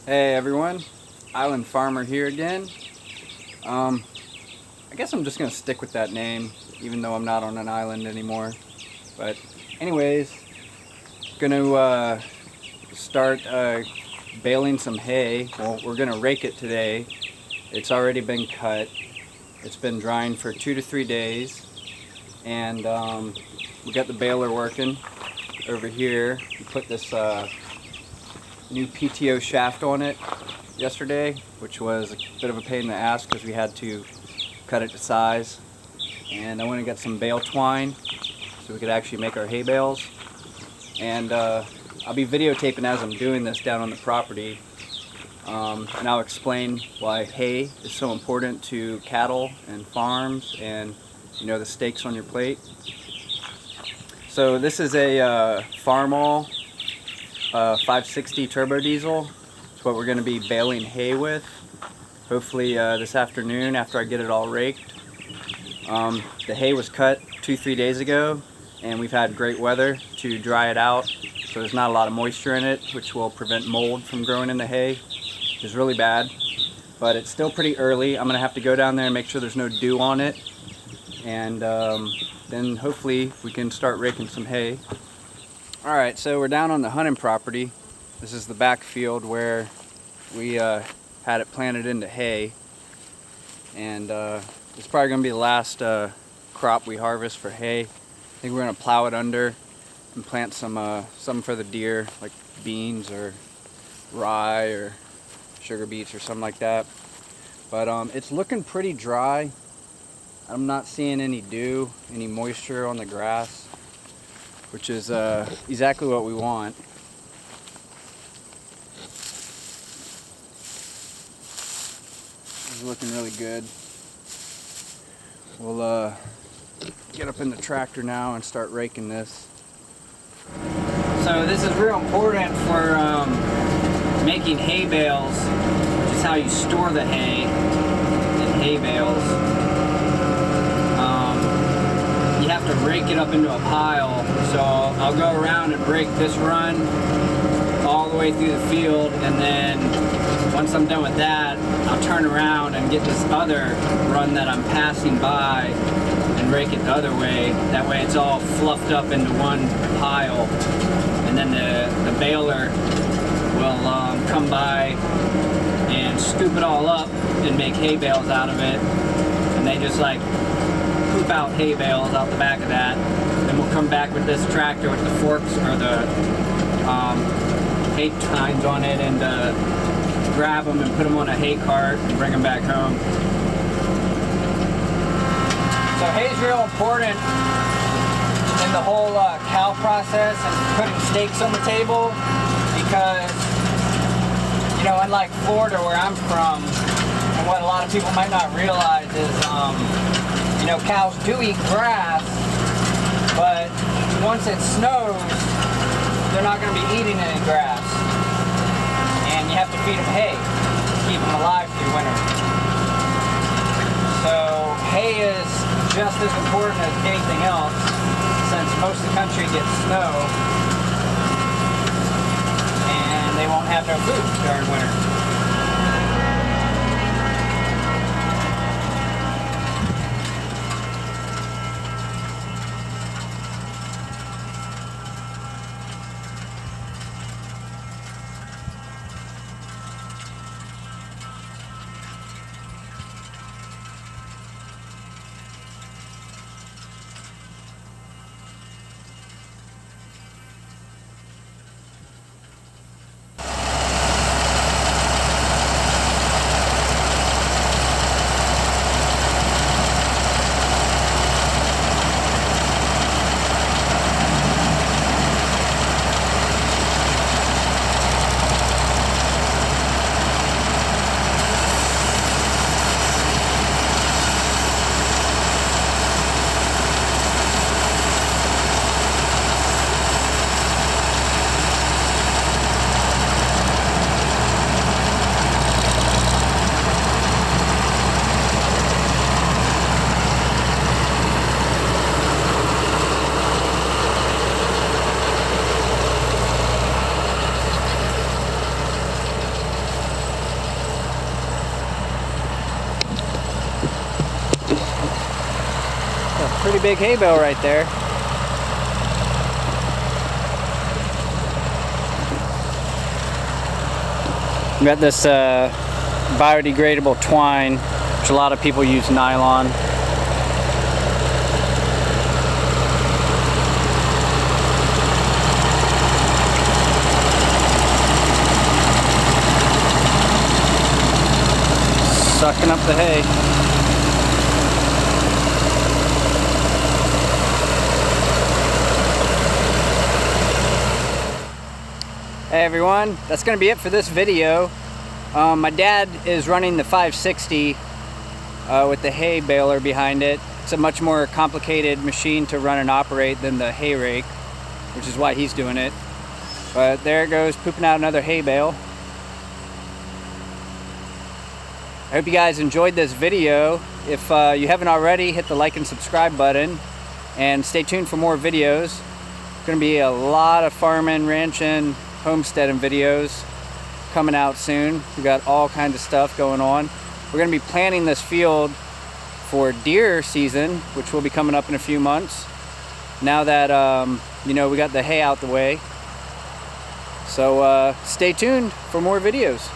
Hey everyone, Island Farmer here again. I guess I'm just gonna stick with that name, even though I'm not on an island anymore. But anyways, gonna start baling some hay. Well, we're gonna rake it today. It's already been cut. It's been drying for 2 to 3 days, and we got the baler working over here. We put this new PTO shaft on it yesterday, which was a bit of a pain in the ass because we had to cut it to size. And I went and got some bale twine so we could actually make our hay bales. And I'll be videotaping as I'm doing this down on the property. And I'll explain why hay is so important to cattle and farms and, you know, the steaks on your plate. So this is a Farmall 560 turbo diesel. It's what we're going to be baling hay with, hopefully this afternoon after I get it all raked. The hay was cut 2-3 days ago, and we've had great weather to dry it out, so there's not a lot of moisture in it, which will prevent mold from growing in the hay, which is really bad. But it's still pretty early. I'm going to have to go down there and make sure there's no dew on it, and then hopefully we can start raking some hay. Alright, so we're down on the hunting property. This is the back field where we had it planted into hay. And it's probably going to be the last crop we harvest for hay. I think we're going to plow it under and plant some for the deer, like beans or rye or sugar beets or something like that. But it's looking pretty dry. I'm not seeing any dew, any moisture on the grass, which is exactly what we want. It's looking really good. We'll get up in the tractor now and start raking this. So this is real important for making hay bales, which is how you store the hay in hay bales. You have to rake it up into a pile. So I'll go around and rake this run all the way through the field, and then once I'm done with that, I'll turn around and get this other run that I'm passing by and rake it the other way. That way it's all fluffed up into one pile, and then the baler will come by and scoop it all up and make hay bales out of it. And they just like poop out hay bales out the back of that. Then we'll come back with this tractor with the forks or the hay tines on it and grab them and put them on a hay cart and bring them back home. So hay's real important in the whole cow process and putting steaks on the table, because, you know, unlike Florida where I'm from, and what a lot of people might not realize is, you know, cows do eat grass, but once it snows, they're not going to be eating any grass. And you have to feed them hay to keep them alive through winter. So hay is just as important as anything else, since most of the country gets snow and they won't have no food during winter. Pretty big hay bale right there. We got this biodegradable twine, which a lot of people use nylon. Sucking up the hay. Hey everyone, that's going to be it for this video. My dad is running the 560 with the hay baler behind it. It's a much more complicated machine to run and operate than the hay rake, which is why he's doing it. But there it goes, pooping out another hay bale. I hope you guys enjoyed this video. If you haven't already, hit the like and subscribe button and stay tuned for more videos. It's going to be a lot of farming, ranching, homesteading videos coming out soon. We got all kinds of stuff going on. We're going to be planting this field for deer season, which will be coming up in a few months. Now that you know, we got the hay out the way. So stay tuned for more videos.